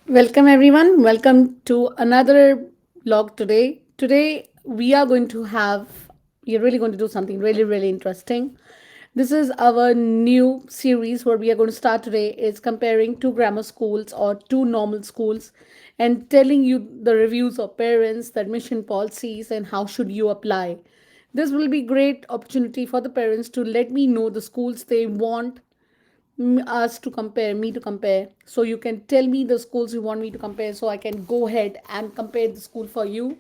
Welcome everyone. Welcome to another vlog today. Today we are really going to do something really interesting. This is our new series where we are going to start today is comparing two grammar schools or two normal schools and telling you the reviews of parents, the admission policies and how should you apply. This will be great opportunity for the parents to let me know the schools they want us to compare, me to compare. So you can tell me the schools you want me to compare so I can go ahead and compare the school for you.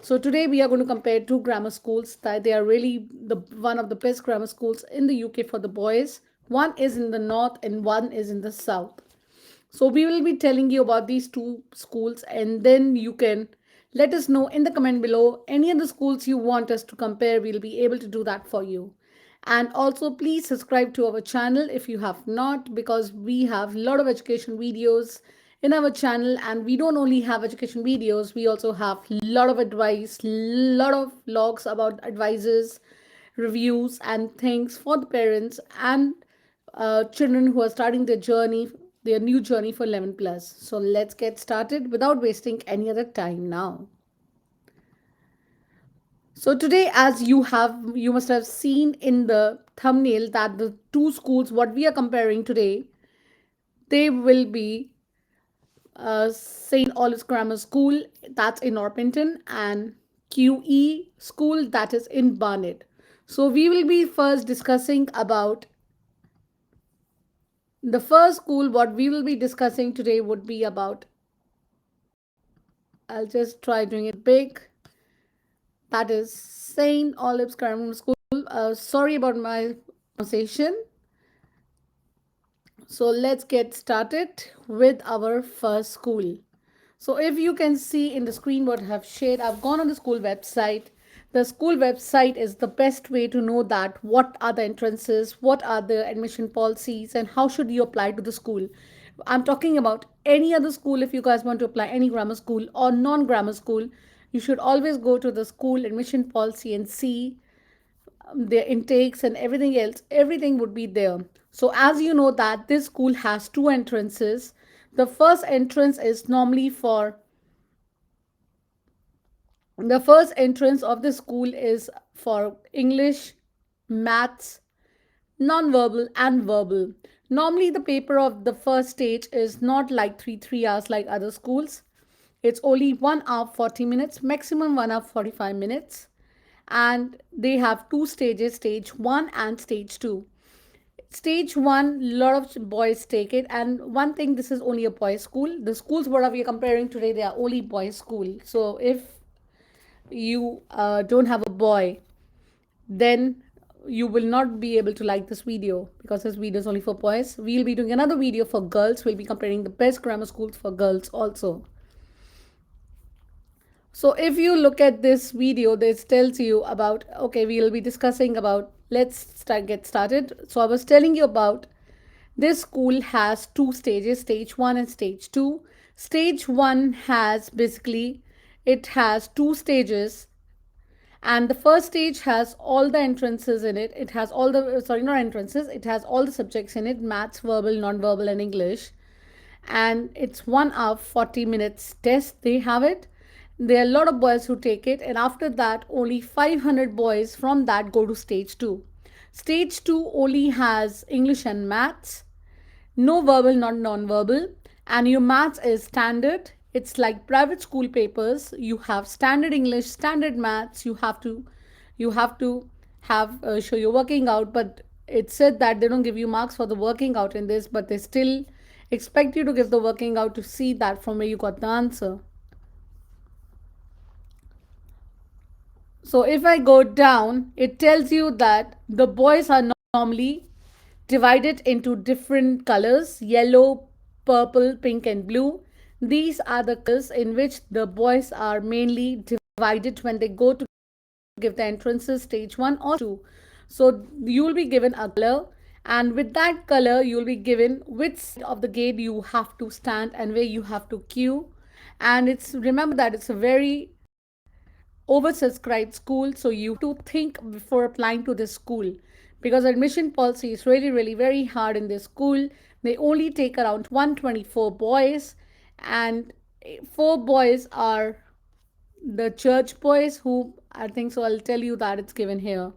So today we are going to compare two grammar schools that they are really the one of the best grammar schools in the UK for the boys. One is in the north and one is in the south. So we will be telling you about these two schools and then you can let us know in the comment below any of the schools you want us to compare. We'll be able to do that for you. And also please subscribe to our channel if you have not, because we have a lot of education videos in our channel, and we don't only have education videos, we also have a lot of advice, lot of vlogs about advices, reviews and things for the parents and children who are starting their new journey for 11 plus. So let's get started without wasting any other time now. So today, as you must have seen in the thumbnail that the two schools what we are comparing today, they will be St. Olive's Grammar School, that's in Orpington, and QE School, that is in Barnet. So we will be first discussing about the first school. What we will be discussing today would be about, I'll just try doing it big. That is St. Olive's Grammar School. Sorry about my pronunciation. So let's get started with our first school. So if you can see in the screen what I have shared, I've gone on the school website. The school website is the best way to know that what are the entrances, what are the admission policies, and how should you apply to the school. I'm talking about any other school. If you guys want to apply any grammar school or non-grammar school, you should always go to the school admission policy and see their intakes and everything else. Everything would be there. So as you know that this school has two entrances. The first entrance is normally for the first entrance of the school is for English, maths, non-verbal and verbal. Normally the paper of the first stage is not like 3 hours like other schools. It's only 1 hour 40 minutes, maximum 1 hour 45 minutes. And they have two stages, stage 1 and stage 2. Stage 1, a lot of boys take it, and one thing, this is only a boys school. The schools what we are comparing today, they are only boys school. So if you don't have a boy, then you will not be able to like this video, because this video is only for boys. We'll be doing another video for girls. We'll be comparing the best grammar schools for girls also. So if you look at this video, this tells you about, okay, we'll be discussing about, get started. So I was telling you about this school has two stages, stage 1 and stage 2. Stage 1 has basically, it has two stages, and the first stage has all the entrances in it. It has all the, sorry, not entrances, it has all the subjects in it: maths, verbal, non-verbal and English. And it's 1 hour 40 minutes test, they have it. There are a lot of boys who take it, and after that only 500 boys from that go to stage 2. Stage 2 only has English and maths, no verbal, not non-verbal, and your maths is standard. It's like private school papers. You have standard English, standard maths. You have to have show your working out, but it said that they don't give you marks for the working out in this, but they still expect you to give the working out to see that from where you got the answer. So if I go down, it tells you that the boys are normally divided into different colors: yellow, purple, pink, and blue. These are the colors in which the boys are mainly divided when they go to give the entrances, stage 1 or 2. So you will be given a color, and with that color, you will be given which side of the gate you have to stand and where you have to queue. And it's, remember that it's a very oversubscribed school, so you have to think before applying to this school, because admission policy is really very hard in this school. They only take around 124 boys, and four boys are the church boys, who I think so. I'll tell you that it's given here.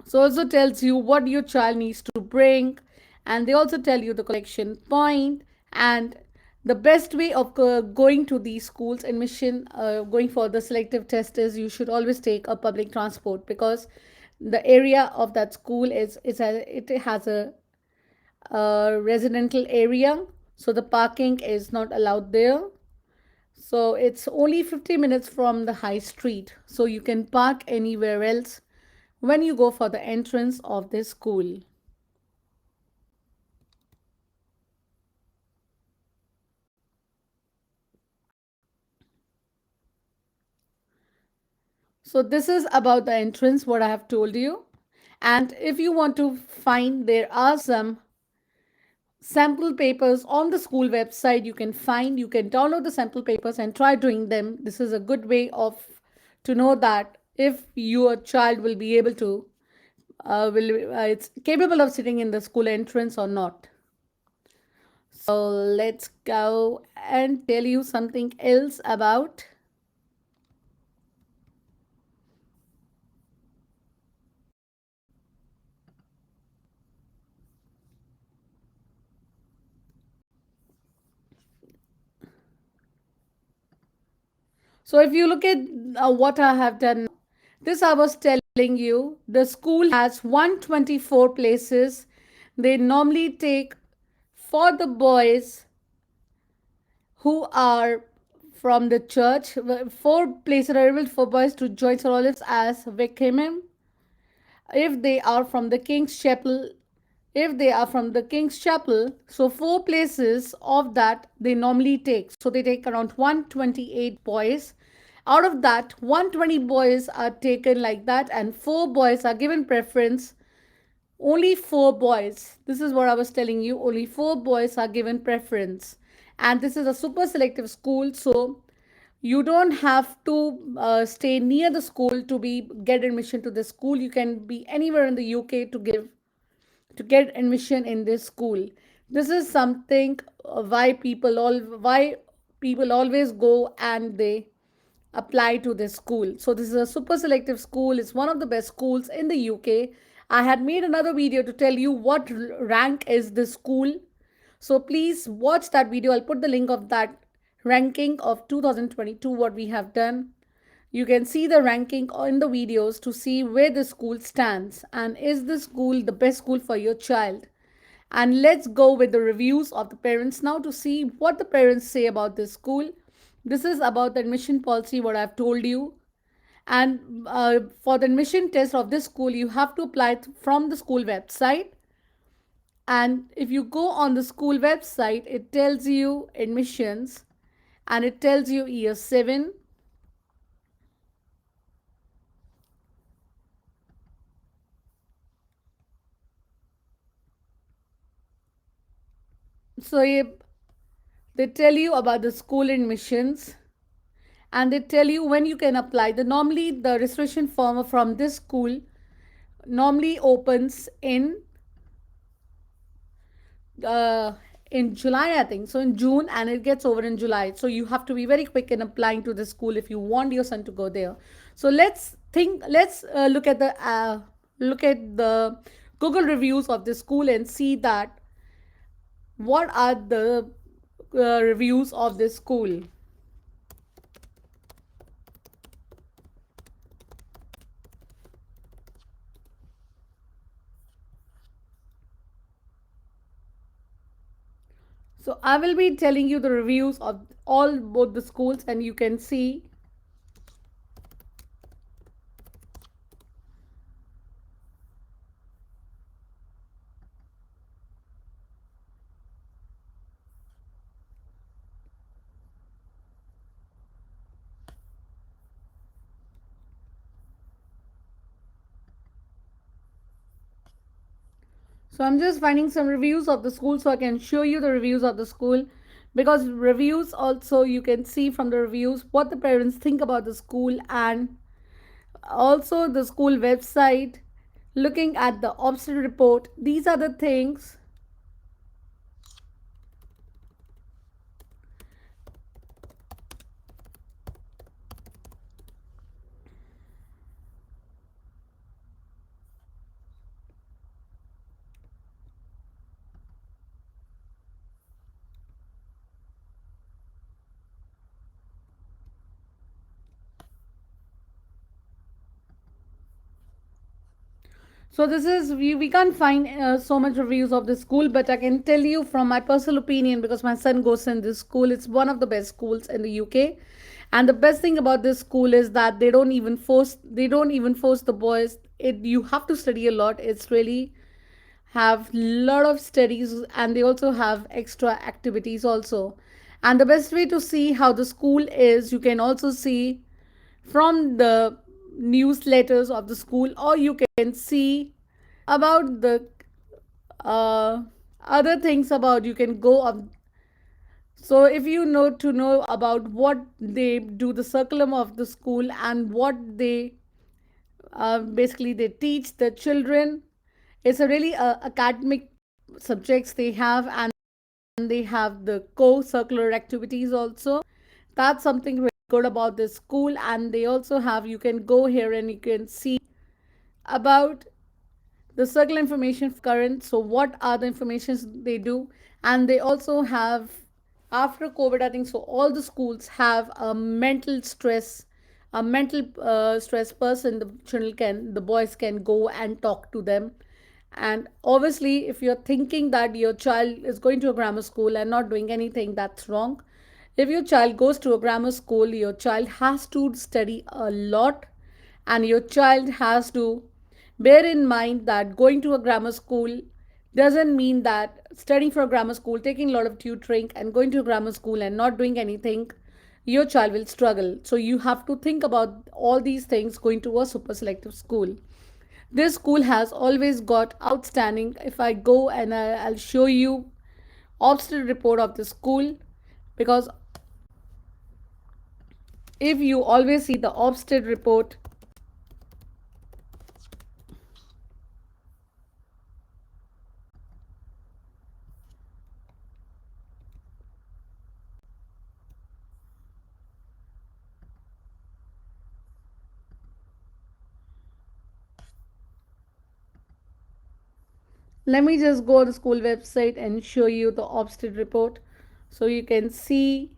So also tells you what your child needs to bring, and they also tell you the collection point and the best way of going to these schools admission, going for the selective test, is you should always take a public transport, because the area of that school it has a residential area, so the parking is not allowed there. So it's only 50 minutes from the high street, so you can park anywhere else when you go for the entrance of this school. So this is about the entrance, what I have told you. And if you want to find, there are some sample papers on the school website. You can download the sample papers and try doing them. This is a good way of to know that if your child will be able to will it's capable of sitting in the school entrance or not. So let's go and tell you something else about. So if you look at what I have done, this I was telling you, the school has 124 places. They normally take for the boys who are from the church, four places are available for boys to join St. Olives as Vicimim. If they are from the King's Chapel, so four places of that they normally take. So they take around 128 boys. Out of that, 120 boys are taken like that, and four boys are given preference. Only four boys. This is what I was telling you. Only four boys are given preference. And this is a super selective school, so you don't have to stay near the school to be get admission to the school. You can be anywhere in the UK to get admission in this school. This is something why people always go and they apply to this school. So this is a super selective school. It's one of the best schools in the UK. I had made another video to tell you what rank is this school. So please watch that video. I'll put the link of that ranking of 2022, what we have done. You can see the ranking in the videos to see where the school stands and is the school the best school for your child. And let's go with the reviews of the parents now to see what the parents say about this school. This is about the admission policy, what I've told you. And for the admission test of this school, you have to apply from the school website. And if you go on the school website, it tells you admissions and it tells you year 7. So they tell you about the school admissions and they tell you when you can apply. Normally the registration form from this school normally opens uh, in July, I think. So in June, and it gets over in July. So you have to be very quick in applying to the school if you want your son to go there. So let's think. Let's look at the Google reviews of the school and see that what are the reviews of this school. So I will be telling you the reviews of all both the schools, and you can see. So I'm just finding some reviews of the school so I can show you the reviews of the school, because reviews also you can see from the reviews what the parents think about the school, and also the school website, looking at the Ofsted report. These are the things So this is we can't find so much reviews of this school, but I can tell you from my personal opinion because my son goes in this school. It's one of the best schools in the UK, and the best thing about this school is that they don't even force the boys. You have to study a lot. It's really have lot of studies, and they also have extra activities also. And the best way to see how the school is, you can also see from the newsletters of the school, or you can see about the uh, other things about you can go up. So if you know about what they do, the curriculum of the school, and what they basically they teach the children, it's a really academic subjects they have, and they have the co-curricular activities also. That's something really good about this school. And they also have, you can go here and you can see about the circle information current, so what are the informations they do. And they also have, after COVID, I think so, all the schools have a mental stress, a mental stress person. The children can, the boys can go and talk to them. And obviously if you're thinking that your child is going to a grammar school and not doing anything, that's wrong. If your child goes to a grammar school, your child has to study a lot, and your child has to bear in mind that going to a grammar school doesn't mean that studying for a grammar school, taking a lot of tutoring, and going to a grammar school and not doing anything, your child will struggle. So you have to think about all these things going to a super selective school. This school has always got outstanding. If I go and I'll show you Ofsted report of the school, because if you always see the Ofsted report, let me just go on the school website and show you the Ofsted report, so you can see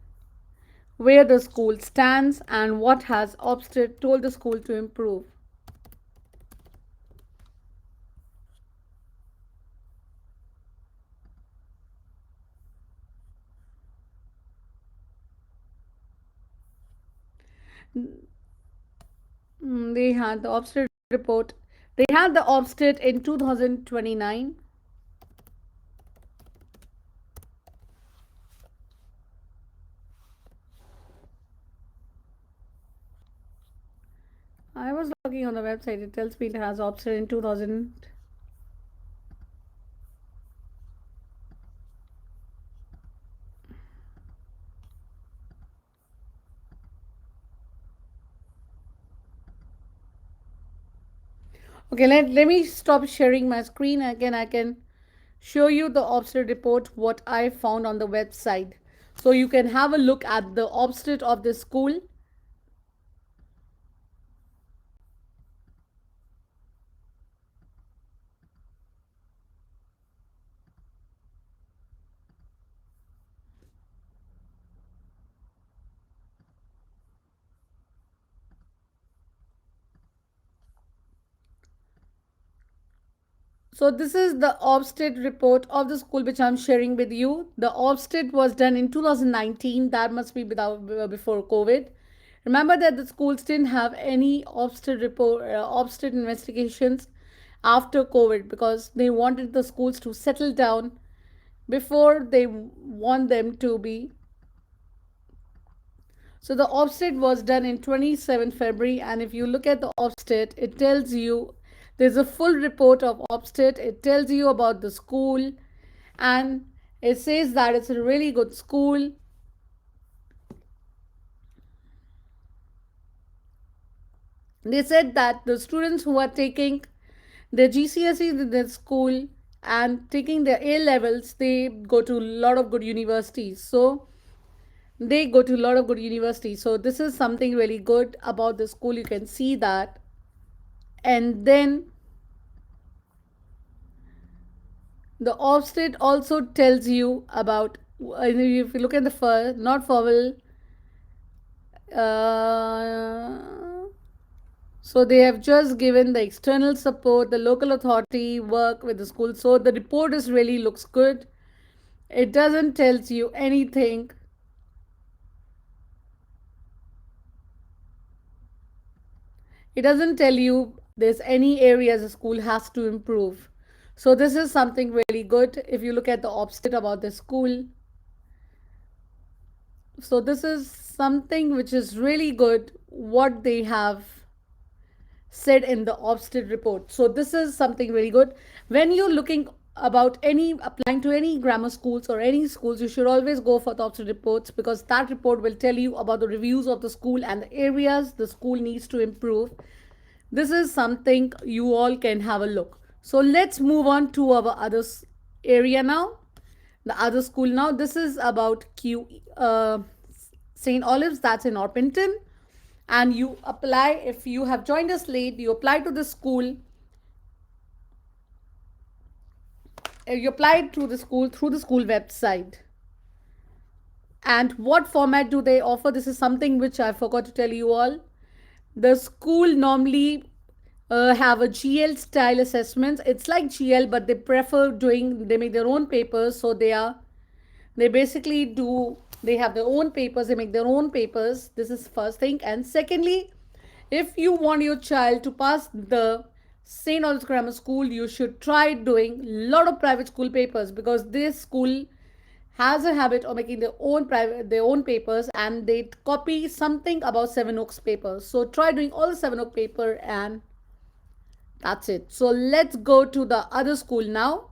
where the school stands and what has Ofsted told the school to improve. They had the Ofsted report. They had the Ofsted in 2029. I was looking on the website. It tells me it has Ofsted in 2000. Okay, let me stop sharing my screen. Again, I can show you the Ofsted report, what I found on the website. So you can have a look at the Ofsted of the school. So this is the Ofsted report of the school which I'm sharing with you. The Ofsted was done in 2019. That must be before COVID. Remember that the schools didn't have any Ofsted report, Ofsted investigations after COVID, because they wanted the schools to settle down before they want them to be. So the Ofsted was done in 27 February, and if you look at the Ofsted, it tells you, there's a full report of Ofsted. It tells you about the school, and it says that it's a really good school. They said that the students who are taking their GCSEs in their school and taking their A levels, they go to a lot of good universities. So they go to a lot of good universities. So this is something really good about the school. You can see that. And then the Ofsted also tells you about, if you look at the not formal, uh, So they have just given the external support, the local authority work with the school. So the report is really looks good. It doesn't tells you anything. It doesn't tell you there's any areas the school has to improve. So this is something really good. If you look at the Ofsted about the school, so this is something which is really good. What they have said in the Ofsted report. So this is something really good. When you're looking about any applying to any grammar schools or any schools, you should always go for the Ofsted reports, because that report will tell you about the reviews of the school and the areas the school needs to improve. This is something you all can have a look. So let's move on to our other area now, the other school now. This is about St. Olive's, that's in Orpington. And you apply, if you have joined us late, you apply to the school. You apply to the school through the school website. And what format do they offer? This is something which I forgot to tell you all. The school normally have a GL style assessments. It's like GL, but they prefer doing, they make their own papers. So they basically do, they have their own papers, they make their own papers. This is first thing. And secondly, if you want your child to pass the St. Oliv's Grammar School, you should try doing a lot of private school papers, because this school has a habit of making their own papers, and they copy something about Seven Oaks papers. So try doing all the Seven Oak paper, and that's it. So let's go to the other school now.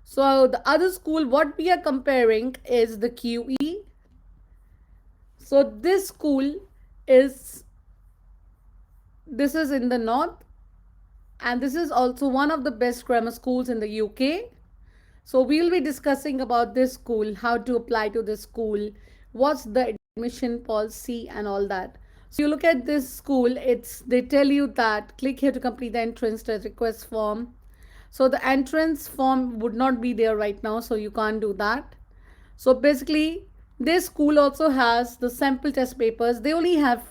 So the other school, what we are comparing is the QE. So is this is in the north, and this is also one of the best grammar schools in the UK. So we'll be discussing about this school, how to apply to this school, what's the admission policy and all that. So you look at this school, they tell you that click here to complete the entrance test request form. So the entrance form would not be there right now, so you can't do that. So basically, this school also has the sample test papers. They only have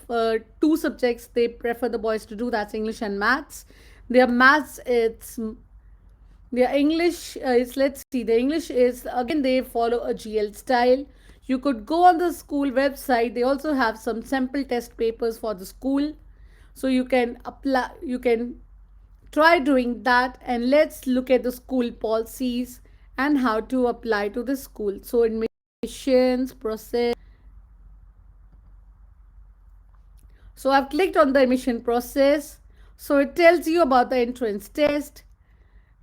two subjects they prefer the boys to do, that's English and maths. Their maths, their English is, let's see, the English is, again, they follow a GL style. You could go on the school website. They also have some sample test papers for the school. So you can apply, you can try doing that. And let's look at the school policies and how to apply to the school. So admissions process. So I've clicked on the admission process. So it tells you about the entrance test.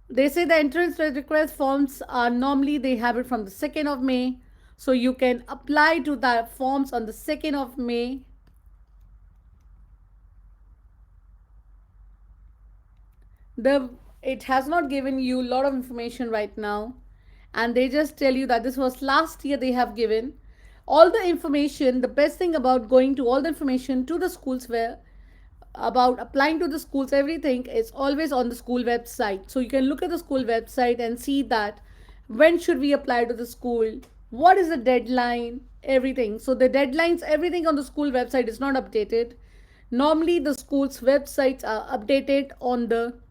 They say the entrance request forms are normally they have it from the 2nd of May. So you can apply to the forms on the 2nd of May. It has not given you a lot of information right now, and they just tell you that this was last year. They have given all the information. The best thing about going to all the information to the schools, where about applying to the schools, everything is always on the school website. So you can look at the school website and see that when should we apply to the school, what is the deadline, everything. So the deadlines, everything on the school website is not updated. Normally the school's websites are updated on the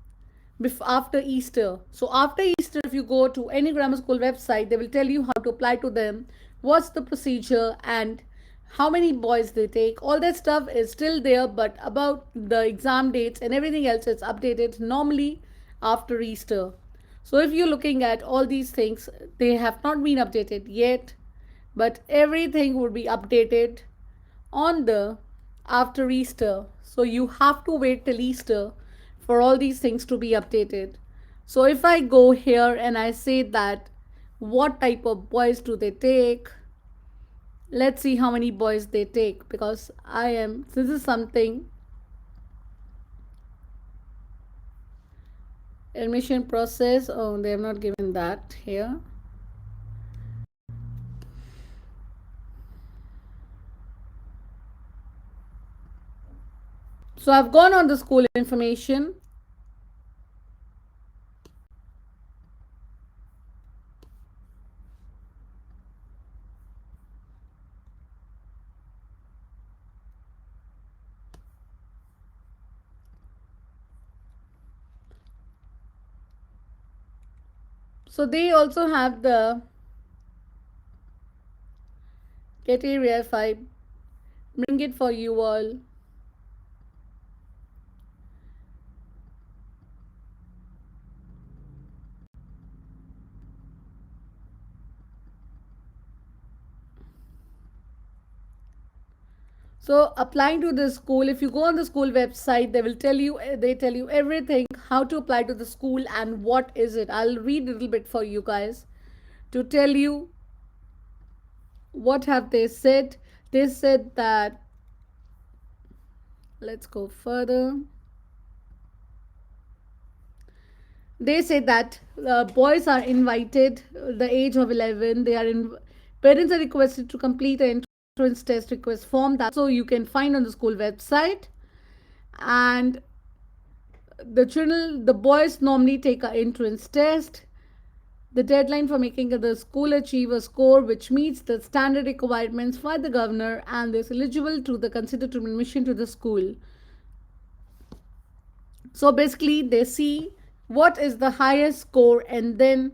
after Easter. So after Easter, if you go to any grammar school website, they will tell you how to apply to them, what's the procedure, and how many boys they take. All that stuff is still there, but about the exam dates and everything else, it's updated normally after Easter. So if you're looking at all these things, they have not been updated yet, but everything would be updated on the after Easter. So you have to wait till Easter for all these things to be updated. So if I go here and I say that what type of boys do they take, let's see how many boys they take, because this is something admission process. Oh, they have not given that here. So I've gone on the school information. So they also have the criteria. If I bring it for you all, so applying to the school, if you go on the school website, they tell you everything, how to apply to the school and what is it. I'll read a little bit for you guys to tell you what have they said. They said that, let's go further. They say that boys are invited the age of 11. Parents are requested to complete an entrance test request form that also you can find on the school website. And the boys normally take an entrance test. The deadline for making the school achieve a score which meets the standard requirements by the governor and is eligible to the considered admission to the school. So basically, they see what is the highest score and then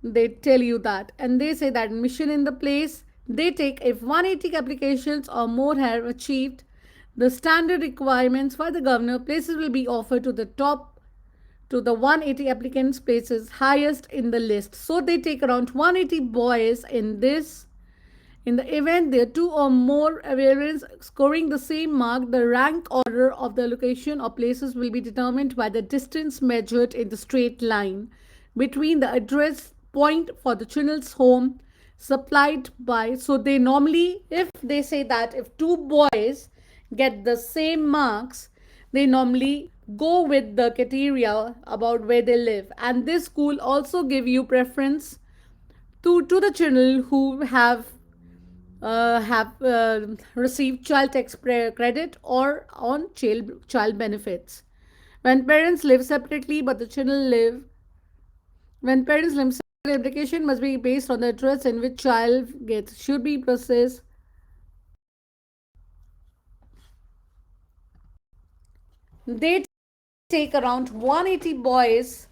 they tell you that. And they say that admission in the place they take, if 180 applications or more have achieved the standard requirements by the governor, places will be offered to the 180 applicants places highest in the list. So they take around 180 boys in this. In the event there are two or more variants scoring the same mark, the rank order of the location or places will be determined by the distance measured in the straight line between the address point for the children's home supplied by. So they normally, if they say that if two boys get the same marks, they normally go with the criteria about where they live. And this school also give you preference to the children who have received child tax credit or on child benefits. When parents live separately but the children live, when parents live separately, application must be based on the address in which child gets should be processed. They take around 180 boys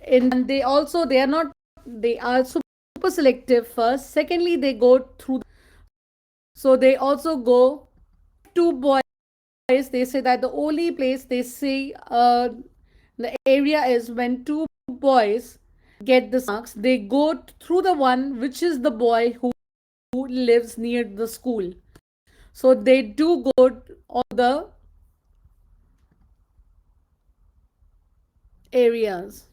in, they are not, they are super selective first. Secondly, they go through, so they also go two boys. They say that the only place they see the area is when two boys get the marks, they go through the one which is the boy who lives near the school. So they do go all the areas.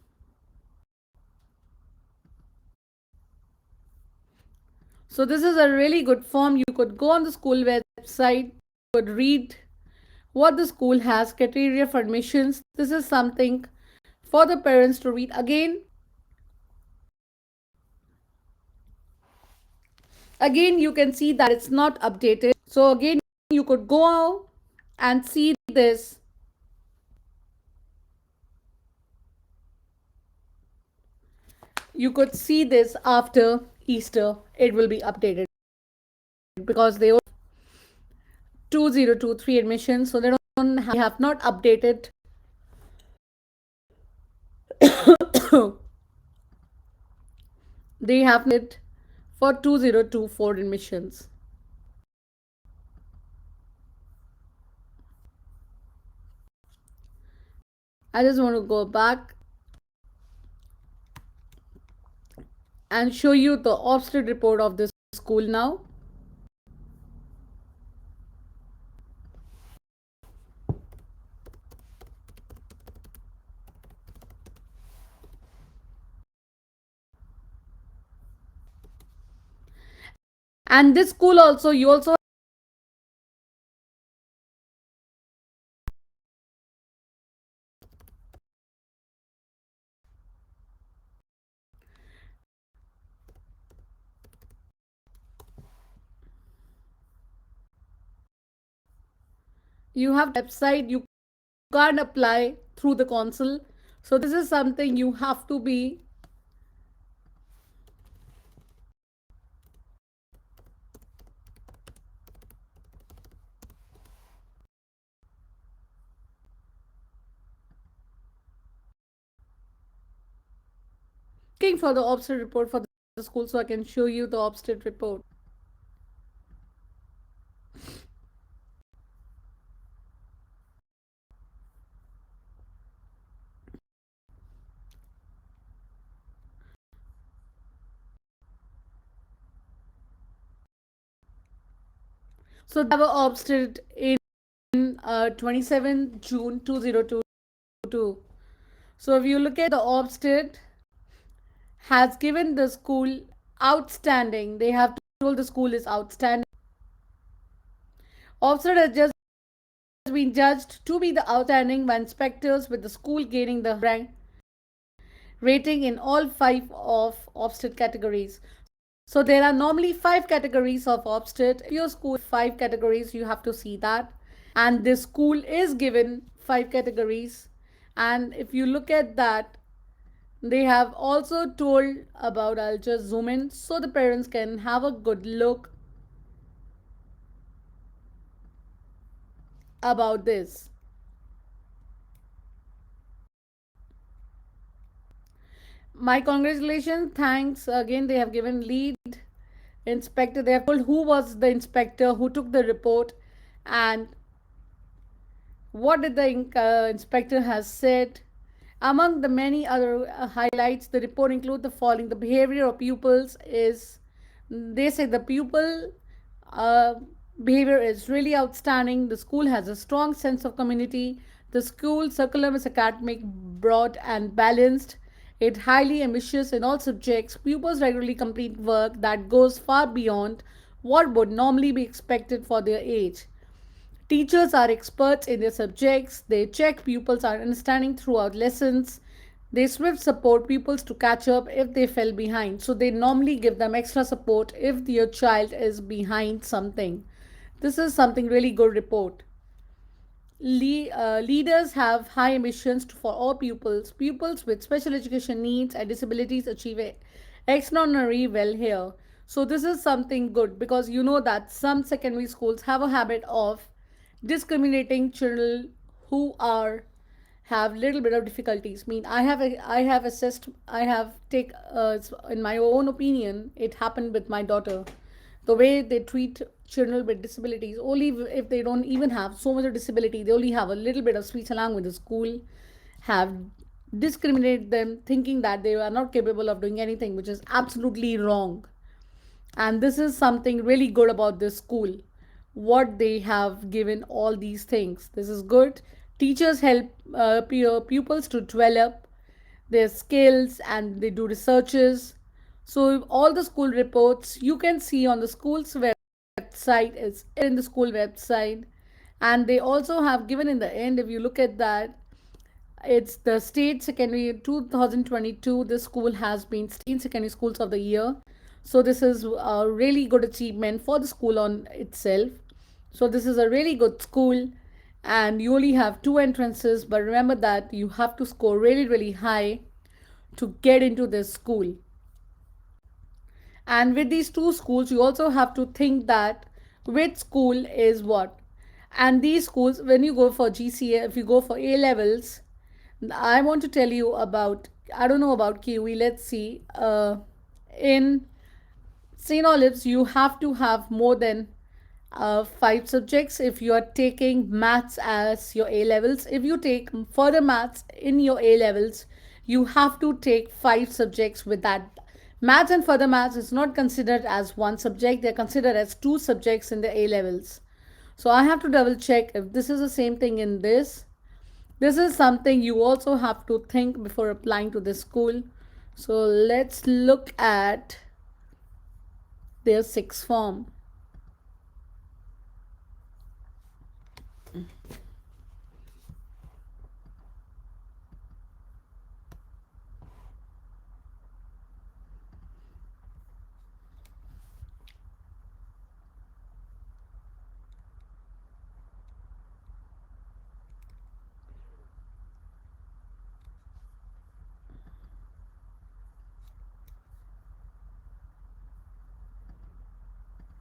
So this is a really good form. You could go on the school website, you could read what the school has criteria for admissions. This is something for the parents to read. Again you can see that it's not updated. So again you could go out and see this. You could see this after Easter. It will be updated because they 2023 admissions, so they don't have not updated they have it for 2024 admissions. I just want to go back and show you the Ofsted report of this school now. And this school also, you also you have website, you can't apply through the console. So this is something you have to be looking for the Ofsted report for the school so I can show you the Ofsted report. So they have a Ofsted in 27 June 2022. So if you look at the Ofsted has given the school outstanding. They have told the school is outstanding. Ofsted has just been judged to be the outstanding by inspectors, with the school gaining the rank rating in all five of Ofsted categories. So there are normally five categories of Ofsted. If your school five categories, you have to see that. And this school is given five categories. And if you look at that, they have also told about, I'll just zoom in so the parents can have a good look about this. My congratulations, thanks again. They have given lead inspector. They have told who was the inspector who took the report and what did the inspector has said. Among the many other highlights, the report include the following: the behavior of pupils is, they say the pupil uh, behavior is really outstanding. The school has a strong sense of community. The school curriculum is academic, broad and balanced. It highly ambitious in all subjects. Pupils regularly complete work that goes far beyond what would normally be expected for their age. Teachers are experts in their subjects. They check pupils are understanding throughout lessons. They swift support pupils to catch up if they fell behind. So they normally give them extra support if your child is behind something. This is something really good report. Leaders have high ambitions for all pupils. Pupils with special education needs and disabilities achieve extraordinary well here. So this is something good, because you know that some secondary schools have a habit of discriminating children who are have little bit of difficulties. Mean I have assessed, I have take in my own opinion, it happened with my daughter. The way they treat children with disabilities, only if they don't even have so much of disability, they only have a little bit of speech along with the school, have discriminated them, thinking that they are not capable of doing anything, which is absolutely wrong. And this is something really good about this school, what they have given all these things. This is good. Teachers help pupils to develop their skills and they do researches. So all the school reports you can see on the school's website is in the school website. And they also have given in the end, if you look at that, it's the state secondary 2022. This school has been state secondary schools of the year. So this is a really good achievement for the school on itself. So this is a really good school, and you only have two entrances, but remember that you have to score really, really high to get into this school. And with these two schools, you also have to think that which school is what. And these schools, when you go for GCA, if you go for A levels, I want to tell you about, I don't know about Kiwi, let's see. In St. Olives, you have to have more than five subjects if you are taking maths as your A levels. If you take further maths in your A levels, you have to take five subjects with that. Maths and further maths is not considered as one subject, they're considered as two subjects in the A levels. So I have to double check if this is the same thing in this. This is something you also have to think before applying to this school. So let's look at their sixth form.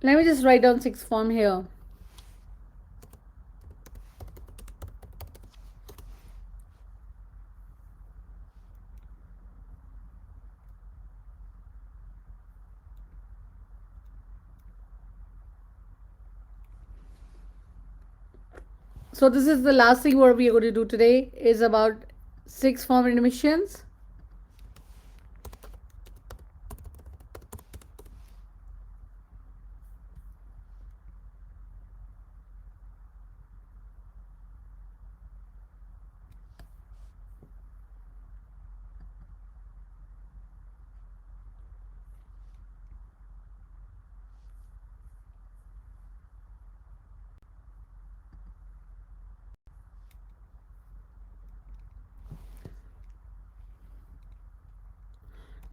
Let me just write down sixth form here. So this is the last thing what we are going to do today is about sixth form admissions.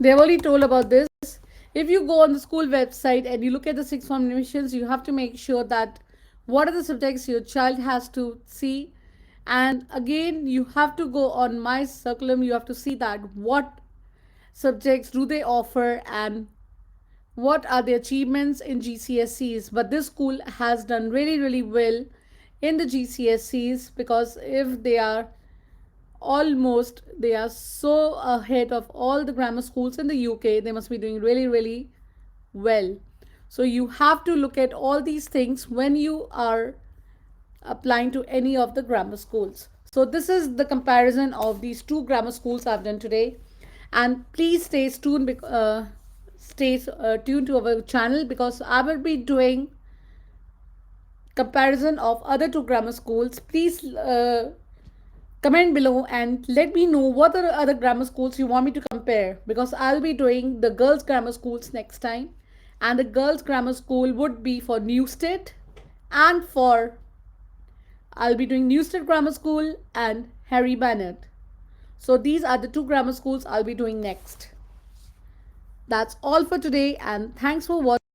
They have already told about this. If you go on the school website and you look at the sixth form admissions, you have to make sure that what are the subjects your child has to see. And again, you have to go on my curriculum, you have to see that what subjects do they offer and what are the achievements in GCSEs. But this school has done really, really well in the GCSEs because if they are so ahead of all the grammar schools in the UK, they must be doing really, really well. So you have to look at all these things when you are applying to any of the grammar schools. So this is the comparison of these two grammar schools I've done today. And please stay tuned to our channel because I will be doing comparison of other two grammar schools. Please comment below and let me know what are the other grammar schools you want me to compare because I'll be doing the girls grammar schools next time, and the girls grammar school would be for Newstead, and for I'll be doing Newstead grammar school and Harry Barnet. So these are the two grammar schools I'll be doing next. That's all for today, and thanks for watching.